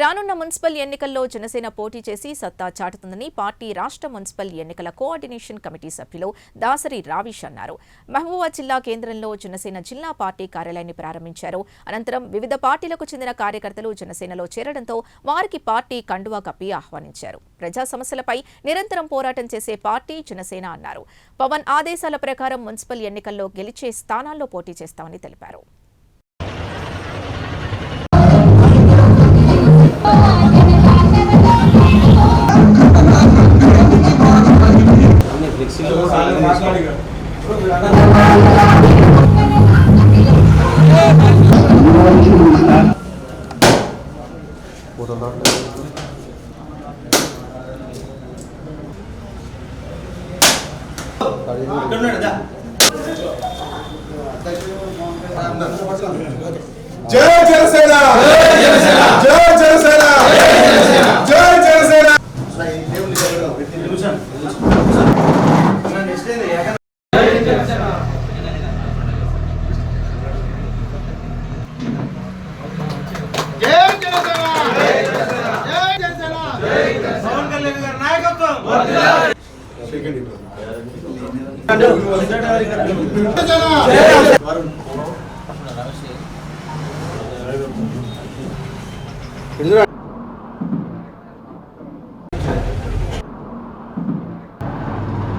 రానున్న మున్సిపల్ ఎన్నికల్లో జనసేన పోటీ చేసి సత్తా చాటుతుందని పార్టీ రాష్ట్ర మున్సిపల్ ఎన్నికల కోఆర్డినేషన్ కమిటీ సభ్యులు దాసరి రావిష్ అన్నారు. మహబూబాబాద్ జిల్లా కేంద్రంలో జనసేన జిల్లా పార్టీ కార్యాలయాన్ని ప్రారంభించారు. అనంతరం వివిధ పార్టీలకు చెందిన కార్యకర్తలు జనసేనలో చేరడంతో వారికి పార్టీ కండువా కప్పి ఆహ్వానించారు. ప్రజా సమస్యలపై నిరంతరం పోరాటం చేసే పార్టీ జనసేన అన్నారు. పవన్ ఆదేశాల ప్రకారం మున్సిపల్ ఎన్నికల్లో గెలిచే స్థానాల్లో పోటీ చేస్తామని తెలిపారు. జై జనసేన జై జనసేన జై జనసేన పవన్ కళ్యాణ్ గారి నాయకత్వం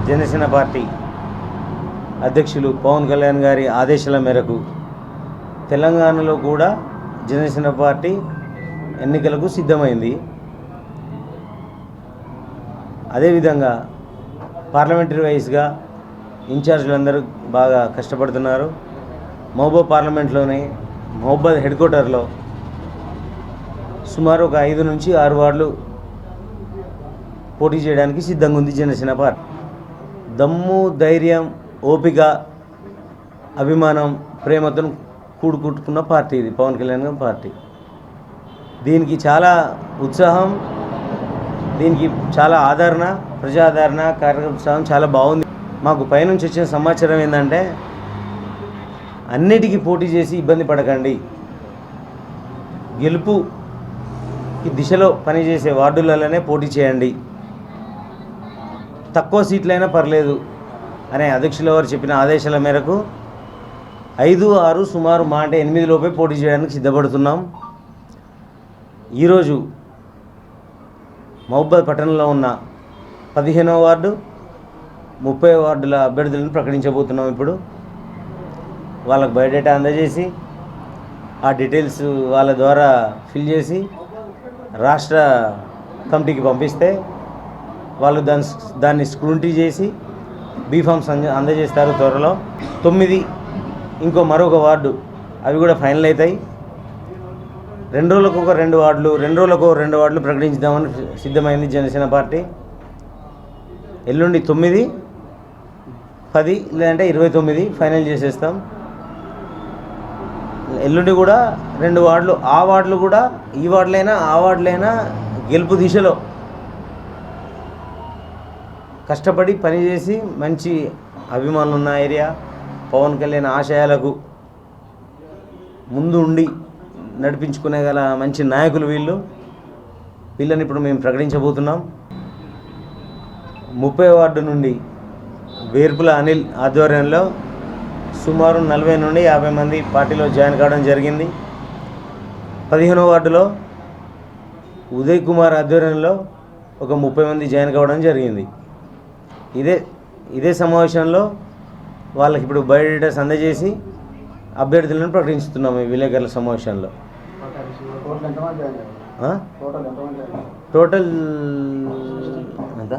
జనసేన పార్టీ అధ్యక్షులు పవన్ కళ్యాణ్ గారి ఆదేశాల మేరకు తెలంగాణలో కూడా జనసేన పార్టీ ఎన్నికలకు సిద్ధమైంది. అదేవిధంగా పార్లమెంటరీ వైజ్గా ఇన్ఛార్జీలందరూ బాగా కష్టపడుతున్నారు. మహబూబాబాద్ పార్లమెంట్లోని మహబూబాబాద్ హెడ్ క్వార్టర్లో సుమారు ఒక 5 నుంచి 6 వార్డులు పోటీ చేయడానికి సిద్ధంగా ఉంది జనసేన పార్టీ. దమ్ము, ధైర్యం, ఓపిక, అభిమానం, ప్రేమతో కూడుకుంటున్న పార్టీ ఇది పవన్ కళ్యాణ్ గారి పార్టీ. దీనికి చాలా ఉత్సాహం, దీనికి చాలా ఆదరణ, ప్రజాదరణ, కార్యకర్త ఉత్సాహం చాలా బాగుంది. మాకు పైనుంచి వచ్చిన సమాచారం ఏంటంటే అన్నిటికీ పోటీ చేసి ఇబ్బంది పడకండి, గెలుపు ఈ దిశలో పనిచేసే వార్డులలోనే పోటీ చేయండి, తక్కువ సీట్లైనా పర్లేదు అనే అధ్యక్షుల వారు చెప్పిన ఆదేశాల మేరకు 5, 6 సుమారు మాట 8 లోపే పోటీ చేయడానికి సిద్ధపడుతున్నాం. ఈరోజు మహబూబాబాద్ పట్టణంలో ఉన్న 15వ వార్డు, 30వ వార్డుల అభ్యర్థులను ప్రకటించబోతున్నాం. ఇప్పుడు వాళ్ళకు బయోడేటా అందజేసి ఆ డీటెయిల్స్ వాళ్ళ ద్వారా ఫిల్ చేసి రాష్ట్ర కమిటీకి పంపిస్తే వాళ్ళు దాన్ని స్క్రూటినీ చేసి బీఫామ్స్ అందజేస్తారు త్వరలో. 9 ఇంకో మరొక వార్డు అవి కూడా ఫైనల్ అవుతాయి. 2 రోజులకు ఒక 2 వార్డులు, 2 రోజులకు 2 వార్డులు ప్రకటించుదామని సిద్ధమైంది జనసేన పార్టీ. ఎల్లుండి 9, 10 లేదంటే 29 ఫైనల్ చేసేస్తాం. ఎల్లుండి కూడా 2 వార్డులు, ఆ వార్డులు కూడా ఈ వార్డులైనా ఆ వార్డులైనా గెలుపు దిశలో కష్టపడి పనిచేసి మంచి అభిమానులు ఉన్న ఏరియా, పవన్ కళ్యాణ్ ఆశయాలకు ముందు ఉండి నడిపించుకునే గల మంచి నాయకులు వీళ్ళని ఇప్పుడు మేము ప్రకటించబోతున్నాం. 30వ వార్డు నుండి వేర్పుల అనిల్ ఆధ్వర్యంలో సుమారు 40 నుండి 50 మంది పార్టీలో జాయిన్ కావడం జరిగింది. 15వ వార్డులో ఉదయ్ కుమార్ ఆధ్వర్యంలో ఒక 30 మంది జాయిన్ కావడం జరిగింది. ఇదే సమావేశంలో వాళ్ళకి ఇప్పుడు బయోడేటాస్ అందజేసి అభ్యర్థులను ప్రకటిస్తున్నాము. ఈ విలేకరుల సమావేశంలో టోటల్ ఎంత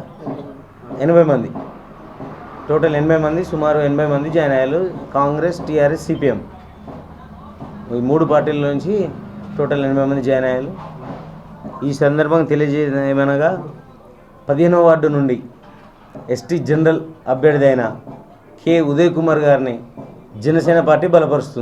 80 మంది, టోటల్ 80 మంది, సుమారు 80 మంది జాయిన్ అయ్యారు. కాంగ్రెస్, టీఆర్ఎస్, సిపిఎం ఈ 3 పార్టీల నుంచి టోటల్ 80 మంది జాయిన్ అయ్యారు. ఈ సందర్భంగా తెలియజేయడం ఏమనగా 15వ వార్డు నుండి ఎస్టీ జనరల్ అభ్యర్థి అయిన కె ఉదయ్ కుమార్ గారిని జనసేన పార్టీ బలపరుస్తుంది.